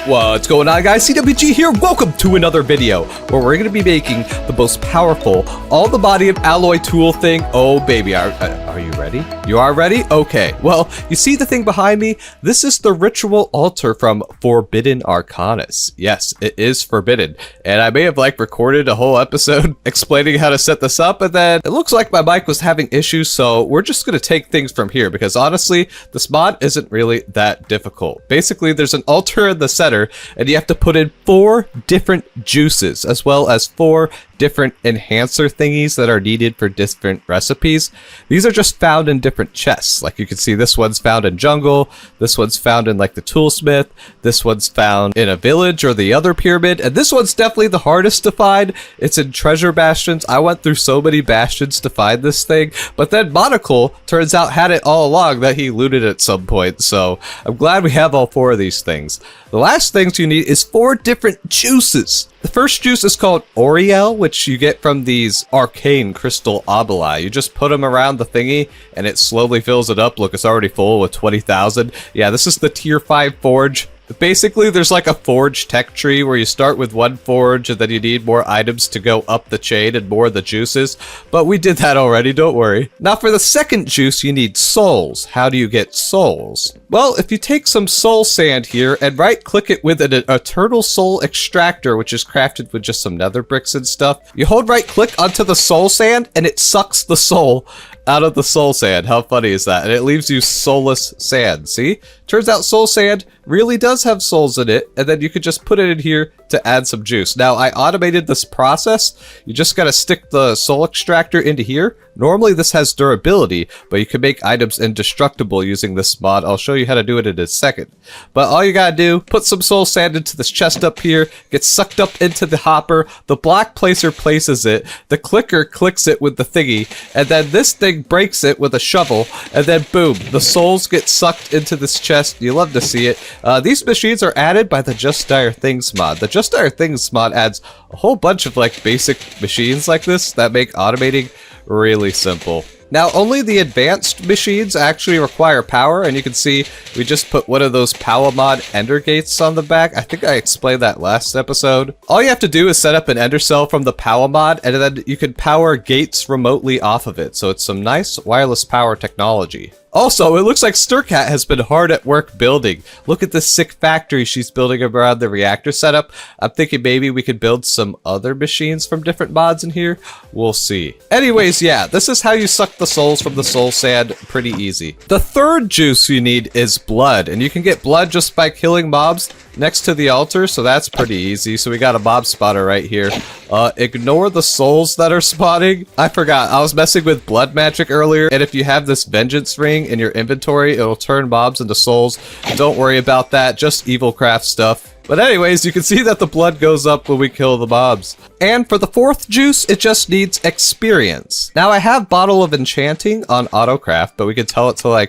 What's going on, guys? CWG here. Welcome to another video where we're going to be making the most powerful all-the-body alloy tool thing. Oh baby, are you ready? You are ready? Okay, well, you see the thing behind me? This is the ritual altar from Forbidden Arcanus. Yes, it is forbidden, and I may have recorded a whole episode explaining how to set this up, and then it looks like my mic was having issues, so we're just going to take things from here because honestly, this mod isn't really that difficult. Basically, there's an altar in the center, and you have to put in 4 different juices as well as 4 different enhancer thingies that are needed for different recipes. These are just found in different chests. Like you can see, this one's found in jungle, this one's found in like the toolsmith, this one's found in a village or the other pyramid, and this one's definitely the hardest to find. It's in treasure bastions. I went through so many bastions to find this thing, but then Monocle turns out had it all along that he looted at some point, so I'm glad we have all 4 of these things. The last things you need is 4 different juices. The first juice is called Oriel, which you get from these arcane crystal obeli. You just put them around the thingy and it slowly fills it up. Look, it's already full with 20,000. Yeah, this is the tier 5 forge. Basically, there's like a forge tech tree where you start with 1 forge and then you need more items to go up the chain and more of the juices. But we did that already, don't worry. Now for the second juice, you need souls. How do you get souls? Well, if you take some soul sand here and right click it with an eternal soul extractor, which is crafted with just some nether bricks and stuff, you hold right click onto the soul sand and it sucks the soul out of the soul sand. How funny is that? And it leaves you soulless sand. See? Turns out soul sand really does have souls in it, and then you could just put it in here to add some juice. Now, I automated this process. You just gotta stick the soul extractor into here. Normally this has durability, but you can make items indestructible using this mod. I'll show you how to do it in a second. But all you gotta do, put some soul sand into this chest up here, get sucked up into the hopper, the block placer places it, the clicker clicks it with the thingy, and then this thing breaks it with a shovel, and then boom, the souls get sucked into this chest. You love to see it. These machines are added by the Just Dire Things mod. The Just Dire Things mod adds a whole bunch of basic machines like this that make automating really simple. Now, only the advanced machines actually require power, and you can see we just put one of those power mod ender gates on the back. I think I explained that last episode. All you have to do is set up an ender cell from the power mod, and then you can power gates remotely off of it. So it's some nice wireless power technology. Also, it looks like Styrkat has been hard at work building. Look at this sick factory she's building around the reactor setup. I'm thinking maybe we could build some other machines from different mods in here. We'll see. Anyways, yeah, this is how you suck the souls from the soul sand. Pretty easy. The third juice you need is blood, and you can get blood just by killing mobs next to the altar, so that's pretty easy. So we got a mob spotter right here. Ignore the souls that are spawning. I forgot, I was messing with blood magic earlier, and if you have this vengeance ring in your inventory, it'll turn mobs into souls. Don't worry about that, just evil craft stuff. But anyways, you can see that the blood goes up when we kill the mobs. And for the 4th juice, it just needs experience. Now I have Bottle of Enchanting on autocraft, but we can tell it to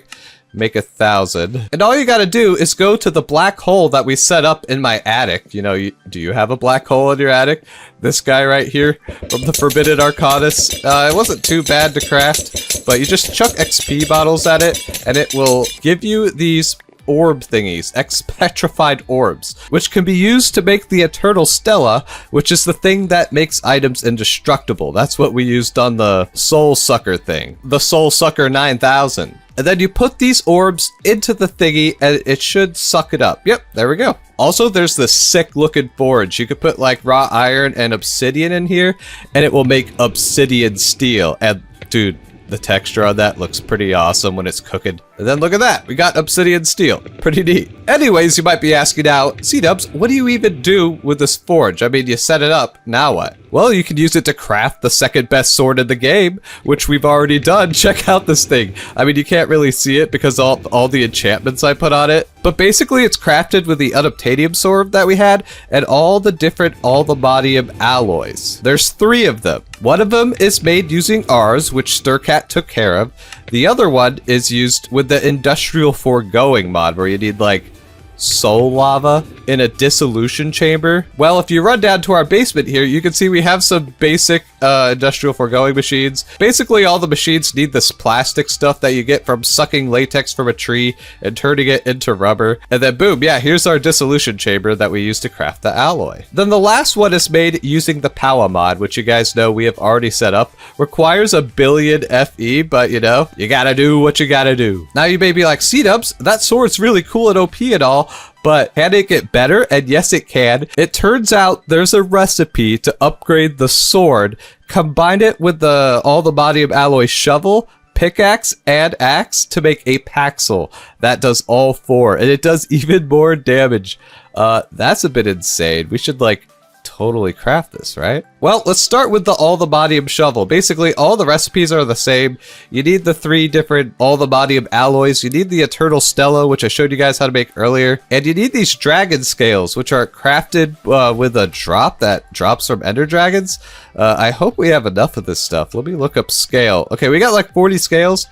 make 1,000. And all you gotta do is go to the black hole that we set up in my attic. You know, do you have a black hole in your attic? This guy right here from the Forbidden Arcanus. It wasn't too bad to craft, but you just chuck XP bottles at it, and it will give you these orb thingies, petrified orbs, which can be used to make the Eternal Stella, which is the thing that makes items indestructible. That's what we used on the Soul Sucker thing, the Soul Sucker 9000. And then you put these orbs into the thingy and it should suck it up. Yep, there we go. Also, there's this sick looking forge. You could put raw iron and obsidian in here and it will make obsidian steel. And dude, the texture on that looks pretty awesome when it's cooking. And then look at that, we got obsidian steel. Pretty neat. Anyways, you might be asking now, C-Dubs, what do you even do with this forge? I mean, you set it up, now what? Well, you can use it to craft the second best sword in the game, which we've already done. Check out this thing. I mean, you can't really see it because all the enchantments I put on it. But basically, it's crafted with the unobtainium sword that we had and all the different all-the-bodium alloys. There's 3 of them. One of them is made using ours, which Styrkat took care of. The other one is used with the industrial foregoing mod, where you need soul lava in a dissolution chamber. Well, if you run down to our basement here, you can see we have some basic industrial foregoing machines. Basically, all the machines need this plastic stuff that you get from sucking latex from a tree and turning it into rubber. And then boom, yeah, here's our dissolution chamber that we use to craft the alloy. Then the last one is made using the power mod, which you guys know we have already set up. Requires 1 billion FE, but you know, you gotta do what you gotta do. Now you may be like, C-dubs, that sword's really cool and OP and all, but can it get better? And yes, it can. It turns out there's a recipe to upgrade the sword. Combine it with all the body of alloy shovel, pickaxe, and axe to make a Paxel. That does all 4, and it does even more damage. That's a bit insane. We should like totally craft this, right? Well, let's start with the all-the-bodium shovel. Basically, all the recipes are the same. You need the 3 different all-the-bodium alloys. You need the Eternal Stella, which I showed you guys how to make earlier. And you need these dragon scales, which are crafted with a drop that drops from ender dragons. I hope we have enough of this stuff. Let me look up scale. Okay, we got like 40 scales.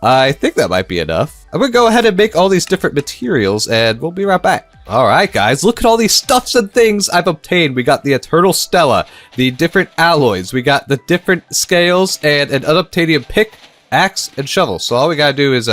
I think that might be enough. I'm gonna go ahead and make all these different materials, and we'll be right back. Alright guys, look at all these stuffs and things I've obtained. We got the Eternal Stella, the different alloys, we got the different scales, and an unobtainium pick, axe, and shovel. So all we gotta do is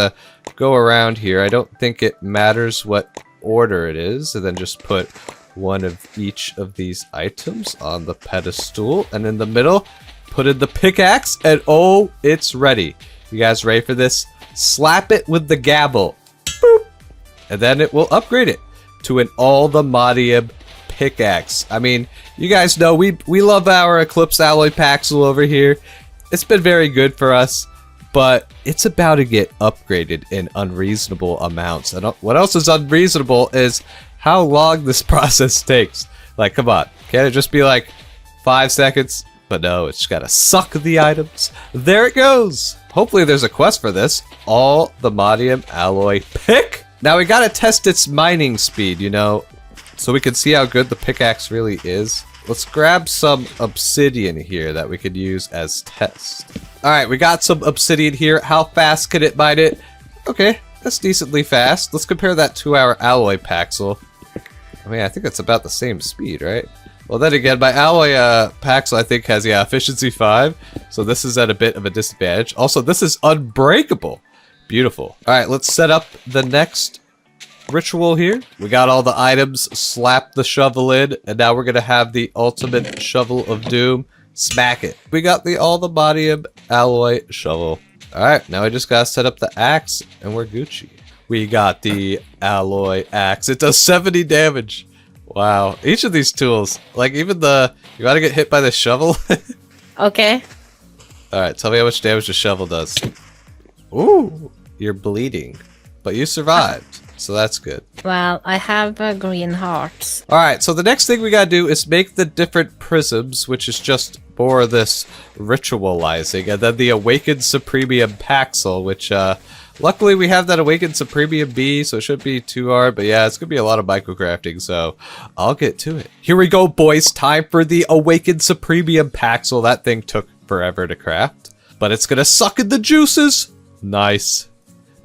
go around here. I don't think it matters what order it is, and then just put one of each of these items on the pedestal, and in the middle, put in the pickaxe, and oh, it's ready. You guys ready for this? Slap it with the gavel. Boop. And then it will upgrade it to an all-the-modium pickaxe. I mean, you guys know we love our Eclipse Alloy Paxel over here. It's been very good for us, but it's about to get upgraded in unreasonable amounts. And what else is unreasonable is how long this process takes. Like, come on. Can't it just be like 5 seconds? But no, it's gotta suck the items. There it goes. Hopefully there's a quest for this. All-the-modium alloy pick. Now we gotta test its mining speed, you know, so we can see how good the pickaxe really is. Let's grab some obsidian here that we could use as test. Alright, we got some obsidian here. How fast can it mine it? Okay, that's decently fast. Let's compare that to our alloy Paxel. I mean, I think it's about the same speed, right? Well, then again, my alloy Paxel, I think, has, yeah, efficiency 5. So this is at a bit of a disadvantage. Also, this is unbreakable. Beautiful. All right, let's set up the next ritual here. We got all the items, slap the shovel in, and now we're going to have the ultimate shovel of doom. Smack it. We got the all-the-bodium alloy shovel. All right, now I just got to set up the axe, and we're Gucci. We got the alloy axe. It does 70 damage. Wow, each of these tools, like even you gotta get hit by the shovel? Okay. Alright, tell me how much damage the shovel does. Ooh, you're bleeding. But you survived, so that's good. Well, I have green hearts. Alright, so the next thing we gotta do is make the different prisms, which is just more of this ritualizing, and then the Awakened Supremium Paxel, which, luckily we have that Awakened Supremium B, so it shouldn't be too hard, but yeah, it's gonna be a lot of microcrafting, so I'll get to it. Here we go, boys. Time for the Awakened Supremium Paxel. That thing took forever to craft, but it's gonna suck in the juices. Nice.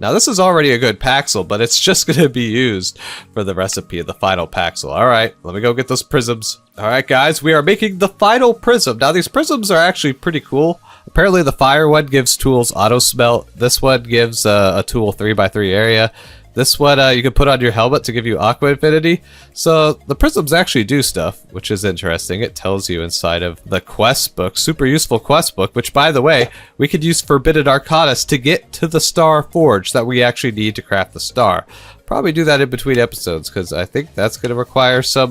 Now this is already a good Paxel, but it's just gonna be used for the recipe of the final Paxel. Alright, let me go get those prisms. Alright guys, we are making the final prism. Now these prisms are actually pretty cool. Apparently the fire one gives tools auto smelt. This one gives a tool 3x3 area. This one you can put on your helmet to give you aqua infinity. So the prisms actually do stuff, which is interesting. It tells you inside of the quest book, super useful quest book, which by the way, we could use Forbidden Arcanas to get to the Star Forge that we actually need to craft the star. Probably do that in between episodes because I think that's going to require some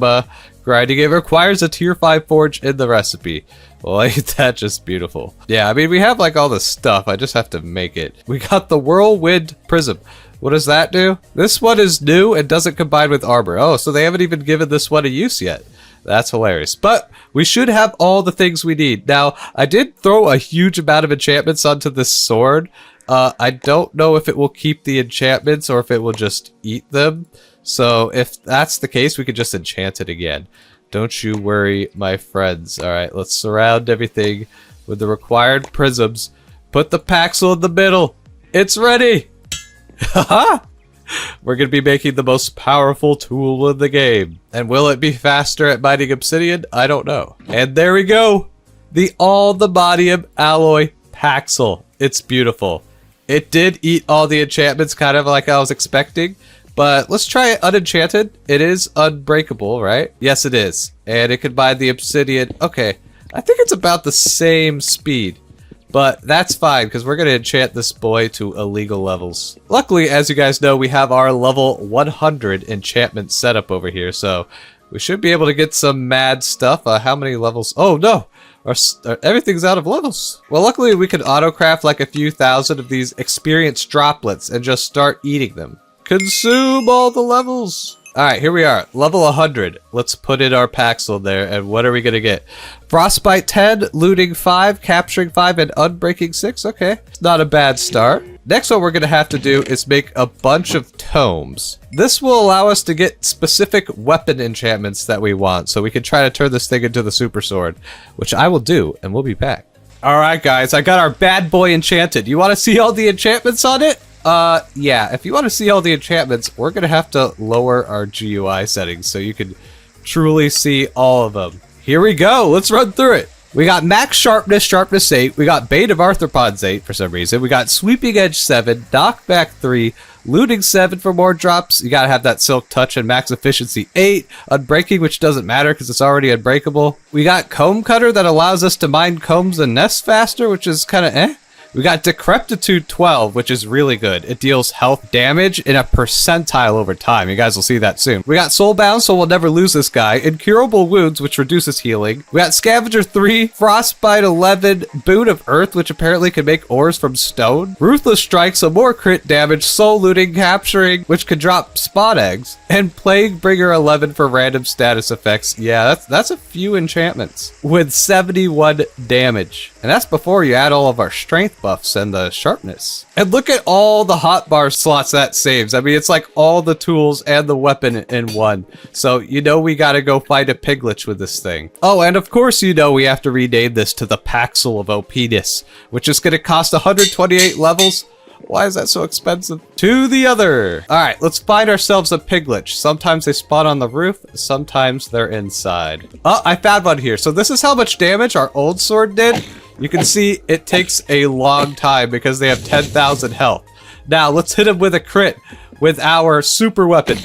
grinding. It requires a tier 5 forge in the recipe. Well, ain't that just beautiful? Yeah, I mean, we have like all this stuff. I just have to make it. We got the Whirlwind Prism. What does that do? This one is new and doesn't combine with armor. Oh, so they haven't even given this one a use yet. That's hilarious. But we should have all the things we need. Now, I did throw a huge amount of enchantments onto this sword. I don't know if it will keep the enchantments or if it will just eat them. So if that's the case, we could just enchant it again. Don't you worry, my friends. All right, let's surround everything with the required prisms. Put the Paxel in the middle. It's ready. Haha! We're going to be making the most powerful tool in the game. And will it be faster at mining obsidian? I don't know. And there we go. The all-the-bodium alloy Paxel. It's beautiful. It did eat all the enchantments kind of like I was expecting. But let's try it unenchanted. It is unbreakable, right? Yes, it is. And it can bind the obsidian. Okay. I think it's about the same speed. But that's fine, because we're going to enchant this boy to illegal levels. Luckily, as you guys know, we have our level 100 enchantment setup over here, so we should be able to get some mad stuff. How many levels? Oh, no! Everything's out of levels. Well, luckily, we can autocraft like a few thousand of these experience droplets and just start eating them. Consume all the levels! Alright, here we are. Level 100. Let's put in our Paxel there, and what are we gonna get? Frostbite 10, looting 5, capturing 5, and unbreaking 6? Okay. It's not a bad start. Next what we're gonna have to do is make a bunch of tomes. This will allow us to get specific weapon enchantments that we want, so we can try to turn this thing into the super sword, which I will do, and we'll be back. Alright guys, I got our bad boy enchanted. You wanna see all the enchantments on it? Yeah, if you want to see all the enchantments, we're going to have to lower our GUI settings so you can truly see all of them. Here we go, let's run through it. We got max sharpness, sharpness 8. We got bait of arthropods 8 for some reason. We got sweeping edge 7, knockback 3, looting 7 for more drops. You gotta have that silk touch and max efficiency 8. Unbreaking, which doesn't matter because it's already unbreakable. We got comb cutter that allows us to mine combs and nests faster, which is kind of eh. We got Decrepitude 12, which is really good. It deals health damage in a percentile over time. You guys will see that soon. We got Soulbound, so we'll never lose this guy. Incurable Wounds, which reduces healing. We got Scavenger 3, Frostbite 11, Boon of Earth, which apparently can make ores from stone. Ruthless Strike, so more crit damage. Soul Looting, Capturing, which can drop spawn eggs. And Plague Bringer 11 for random status effects. Yeah, that's a few enchantments. With 71 damage. And that's before you add all of our strength buffs and the sharpness. And look at all the hotbar slots that saves. I mean, it's like all the tools and the weapon in one. So, you know we gotta go find a piglich with this thing. Oh, and of course you know we have to rename this to the Paxel of Opis, which is gonna cost 128 levels. Why is that so expensive? To the other. All right, let's find ourselves a piglich. Sometimes they spawn on the roof, sometimes they're inside. Oh, I found one here. So this is how much damage our old sword did. You can see it takes a long time because they have 10,000 health. Now let's hit him with a crit with our super weapon.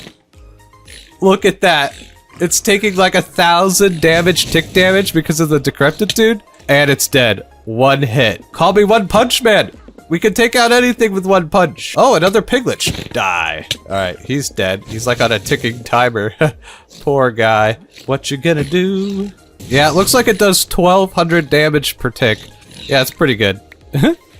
Look at that. It's taking like 1,000 damage, tick damage because of the Decrepitude, and it's dead. One hit. Call me One Punch Man. We can take out anything with one punch. Oh, another piglich. Die. All right, he's dead. He's like on a ticking timer. Poor guy. What you gonna do? Yeah, it looks like it does 1,200 damage per tick. Yeah, it's pretty good.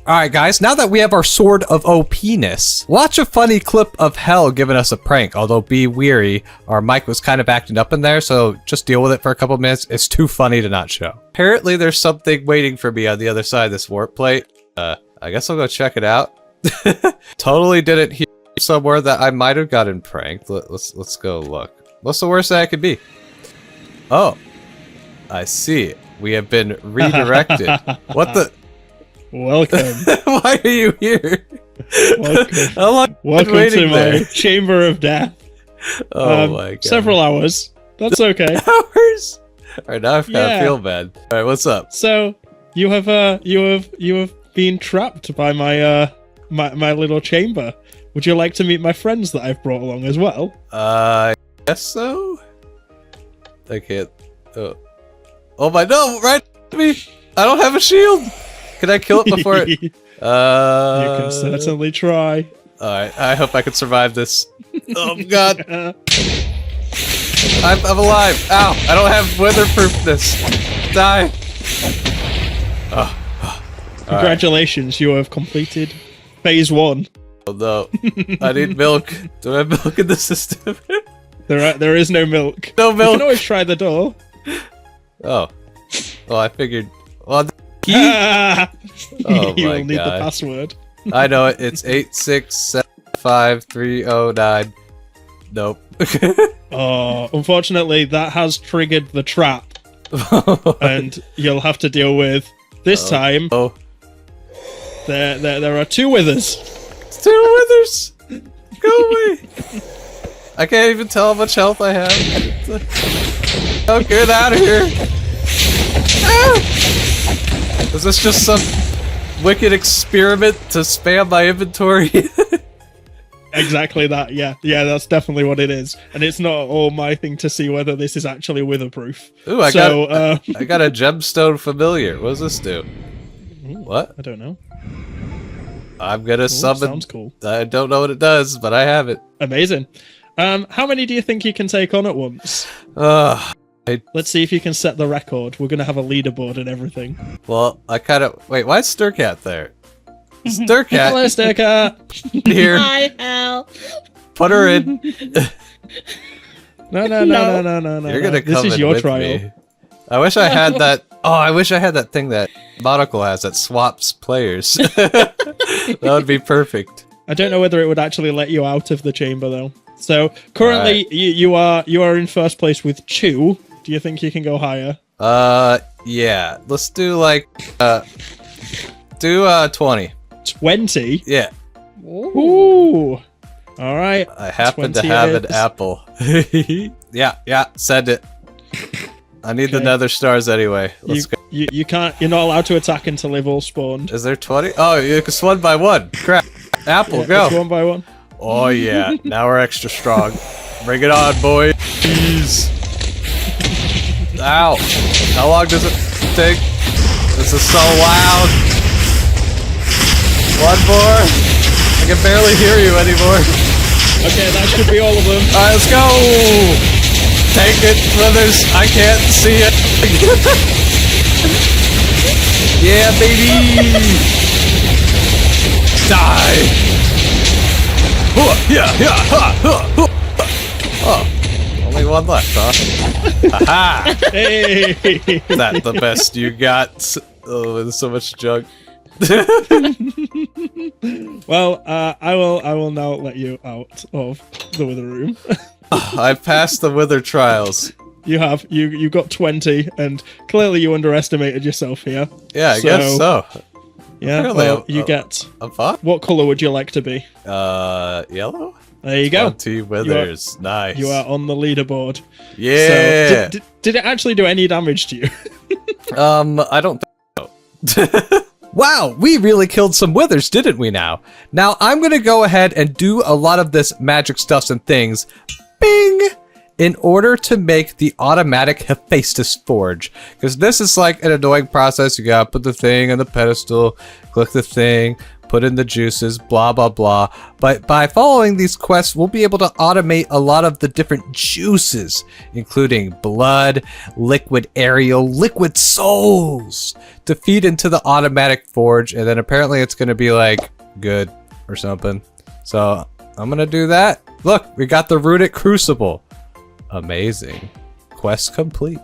Alright guys, now that we have our Sword of OP-ness, watch a funny clip of Hell giving us a prank, although be weary, our mic was kind of acting up in there, so just deal with it for a couple minutes. It's too funny to not show. Apparently there's something waiting for me on the other side of this warp plate. I guess I'll go check it out. Totally didn't hear somewhere that I might have gotten pranked. Let's go look. What's the worst that I could be? Oh. I see. We have been redirected. What the? Welcome. Why are you here? Welcome. Welcome to my chamber of death. Oh my god. Several hours. That's okay. Hours? Alright, now I kind of feel bad. Alright, what's up? So you have been trapped by my my little chamber. Would you like to meet my friends that I've brought along as well? I guess so. I can't. Oh my, no, right to me. I don't have a shield. Can I kill it before it? You can certainly try. Alright, I hope I can survive this. Oh god. I'm alive. Ow, I don't have weatherproofness. Die. Congratulations, you have completed phase 1. Oh no, I need milk. Do I have milk in the system? There is no milk. No milk. You can always try the door. Oh. Well, I figured. Well, the key? Oh you my will need god. the password. I know it. It's 8675309. Nope. Oh, unfortunately, that has triggered the trap. And you'll have to deal with, this time, there are 2 withers. 2 withers? Go away. I can't even tell how much health I have. Oh, get out of here. Ah! Is this just some wicked experiment to spam my inventory? Exactly that, yeah. Yeah, that's definitely what it is. And it's not all my thing to see whether this is actually witherproof. Ooh, I got a gemstone familiar. What does this do? What? I don't know. I'm gonna summon... Sounds cool. I don't know what it does, but I have it. Amazing. How many do you think you can take on at once? Let's see if you can set the record. We're gonna have a leaderboard and everything. Well, I kind of... Wait, why is Styrkat there? Styrkat! Hello, Styrkat! Here. Hi, Hal. Put her in. No. You're gonna come This is in your with trial. me. I wish I had that... Oh, I wish I had that thing that Monocle has that swaps players. That would be perfect. I don't know whether it would actually let you out of the chamber though. So currently you are in first place with 2. Do you think you can go higher? Yeah. Let's do like 20. 20? Yeah. Ooh. All right. I happen to 20 have it an is. apple. Yeah, send it. I need the Okay. nether stars anyway. Let's go. You can't. You're not allowed to attack until they've all spawned. Is there 20? Oh, it's 1 by 1. Crap. Apple, Yeah, go. it's 1 by 1. Oh yeah, now we're extra strong. Bring it on, boys. Ow. How long does it take? This is so loud. 1 more. I can barely hear you anymore. Okay, that should be all of them. Alright, let's go. Take it, brothers. I can't see it. Yeah, baby. Die. Oh, only 1 left, huh? Haha! Hey. Is that the best you got? Oh, there's so much junk. Well, I will now let you out of the wither room. I passed the wither trials. You have. You got 20, and clearly you underestimated yourself here. Yeah, I guess so. Yeah, Apparently well, I'm- you get... I'm fine. What colour would you like to be? Yellow? There you go. 20 withers. Nice. You are on the leaderboard. Yeah. So, did it actually do any damage to you? I don't think so. Wow, we really killed some withers, didn't we now? Now, I'm gonna go ahead and do a lot of this magic stuffs and things. Bing! In order to make the automatic Hephaestus Forge. Because this is like an annoying process. You gotta put the thing on the pedestal, click the thing, put in the juices, blah, blah, blah. But by following these quests, we'll be able to automate a lot of the different juices, including blood, liquid aerial, liquid souls, to feed into the automatic forge. And then apparently it's gonna be like good or something. So I'm gonna do that. Look, we got the Runic Crucible. Amazing. Quest complete.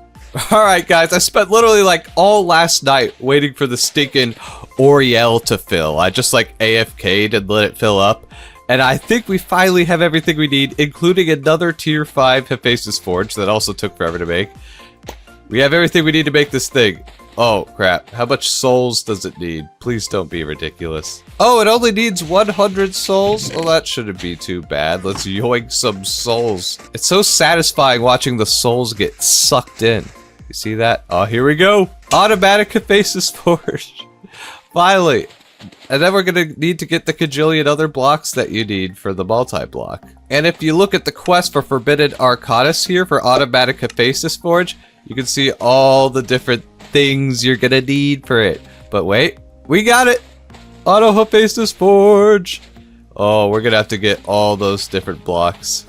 Alright guys, I spent literally like all last night waiting for the stinking Oriel to fill. I just like AFK'd and let it fill up. And I think we finally have everything we need, including another tier 5 Hephaestus Forge that also took forever to make. We have everything we need to make this thing. Oh crap, how much souls does it need? Please don't be ridiculous. Oh, it only needs 100 souls? Well, that shouldn't be too bad. Let's yoink some souls. It's so satisfying watching the souls get sucked in. You see that? Oh, here we go. Automatic Hephaestus Forge. Finally. And then we're gonna need to get the cajillion other blocks that you need for the multi-block. And if you look at the quest for Forbidden Arcanus here for automatic Hephaestus Forge, you can see all the different things you're gonna need for it. But wait, we got it! Auto Hephaestus Forge! Oh, we're gonna have to get all those different blocks.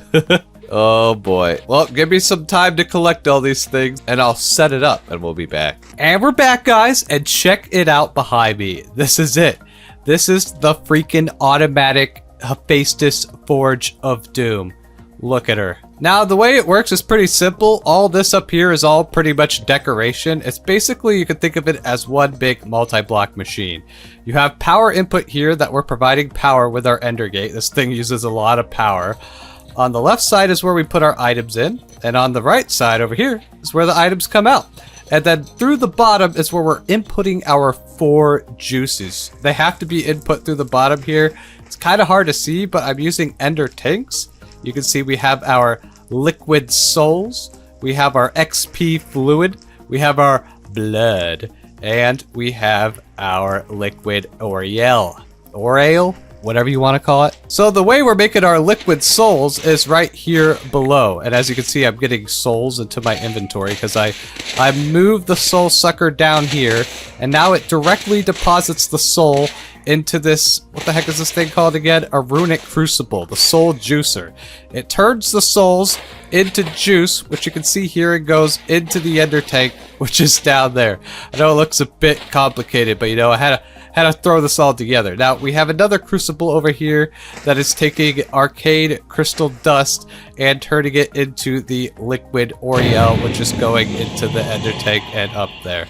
Oh boy. Well, give me some time to collect all these things and I'll set it up and we'll be back. And we're back, guys, and check it out behind me. This is it. This is the freaking automatic Hephaestus Forge of Doom. Look at her. Now, the way it works is pretty simple. All this up here is all pretty much decoration. It's basically, you can think of it as one big multi-block machine. You have power input here that we're providing power with our Ender Gate. This thing uses a lot of power. On the left side is where we put our items in, and on the right side over here is where the items come out. And then through the bottom is where we're inputting our 4 juices. They have to be input through the bottom here It's kind of hard to see, but I'm using ender tanks. You can see we have our liquid souls, we have our XP fluid, we have our blood, and we have our liquid Oriel. Oriel? Whatever you want to call it. So the way we're making our liquid souls is right here below. And as you can see, I'm getting souls into my inventory because I moved the soul sucker down here, and now it directly deposits the soul into this, what the heck is this thing called again? A Runic crucible, the soul juicer. It turns the souls into juice, which you can see here, and goes into the ender tank, which is down there. I know it looks a bit complicated, but you know, I had to throw this all together. Now we have another crucible over here that is taking arcane crystal dust and turning it into the liquid Oriel, which is going into the ender tank and up there.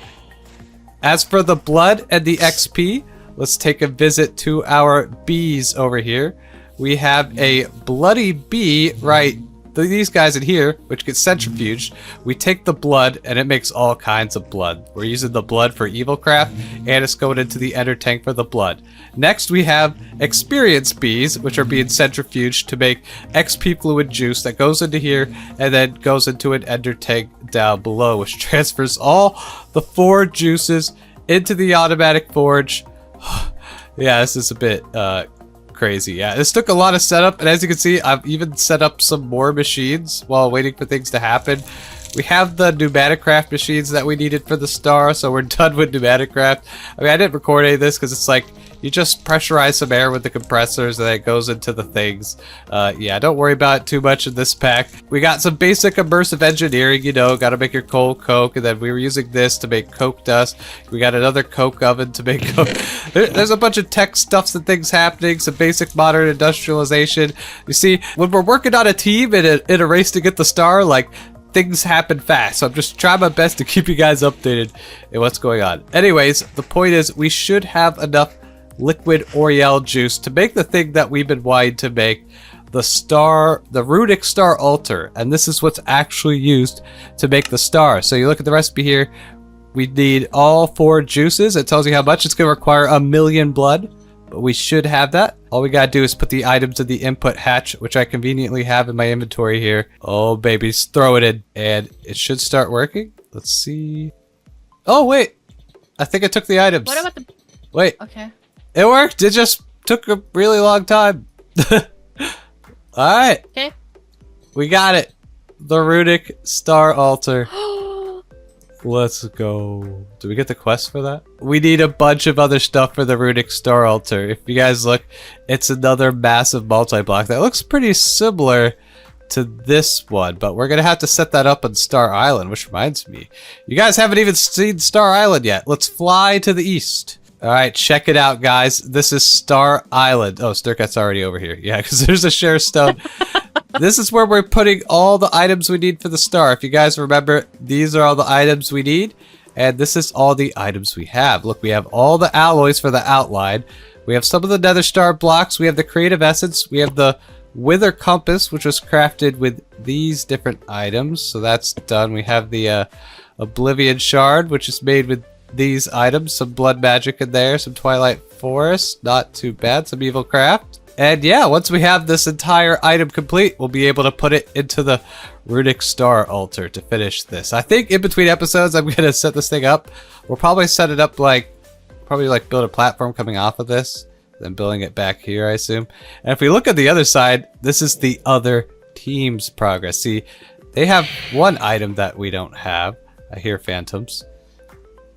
As for the blood and the XP, let's take a visit to our bees over here. We have a bloody bee right these guys in here, which gets centrifuged. We take the blood and it makes all kinds of blood. We're using the blood for evil craft, and it's going into the ender tank for the blood. Next we have experienced bees, which are being centrifuged to make XP fluid juice that goes into here and then goes into an ender tank down below, which transfers all the 4 juices into the automatic forge. Yeah, this is a bit crazy. Yeah, this took a lot of setup, and as you can see, I've even set up some more machines while waiting for things to happen. We have the pneumatic craft machines that we needed for the star, so we're done with pneumatic craft. I mean, I didn't record any of this because it's like you just pressurize some air with the compressors and then it goes into the things. Yeah, don't worry about it too much in this pack. We got some basic immersive engineering, you know, got to make your cold coke, and then we were using this to make coke dust. We got another coke oven to make coke. There's a bunch of tech stuffs and things happening, some basic modern industrialization. You see, when we're working on a team in a race to get the star, like, things happen fast, so I'm just trying my best to keep you guys updated in what's going on. Anyways, the point is we should have enough liquid Oriel juice to make the thing that we've been wanting to make, the Runic star altar, and this is what's actually used to make the star. So you look at the recipe here, we need all 4 juices. It tells you how much. It's going to require 1,000,000 blood, but we should have that. All we gotta do is put the items in the input hatch, which I conveniently have in my inventory here. Oh babies, throw it in, and it should start working. Let's see. Oh wait, I think I took the items. What about the... Wait. Okay. It worked. It just took a really long time. Alright. Okay. We got it. The Runic star altar. Let's go. Do we get the quest for that? We need a bunch of other stuff for the Runic star altar. If you guys look, it's another massive multi-block that looks pretty similar to this one, but we're gonna have to set that up on Star Island, which reminds me, you guys haven't even seen Star Island yet. Let's fly to the east. All right, check it out, guys. This is Star Island. Oh, Styrkat's already over here. Yeah, because there's a share stone. This is where we're putting all the items we need for the star. If you guys remember, these are all the items we need, and this is all the items we have. Look, we have all the alloys for the outline. We have some of the nether star blocks. We have the creative essence. We have the wither compass, which was crafted with these different items. So that's done. We have the oblivion shard, which is made with these items. Some blood magic in there. Some twilight forest. Not too bad. Some evil craft. And yeah, once we have this entire item complete, we'll be able to put it into the Runic star altar to finish this. I think in between episodes, I'm going to set this thing up. We'll probably set it up like build a platform coming off of this, then building it back here, I assume. And if we look at the other side, this is the other team's progress. See, they have one item that we don't have. I hear phantoms.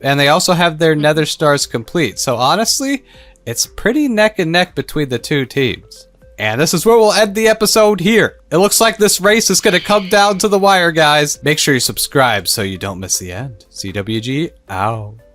And they also have their nether stars complete. So honestly, it's pretty neck and neck between the 2 teams. And this is where we'll end the episode here. It looks like this race is going to come down to the wire, guys. Make sure you subscribe so you don't miss the end. CWG, out.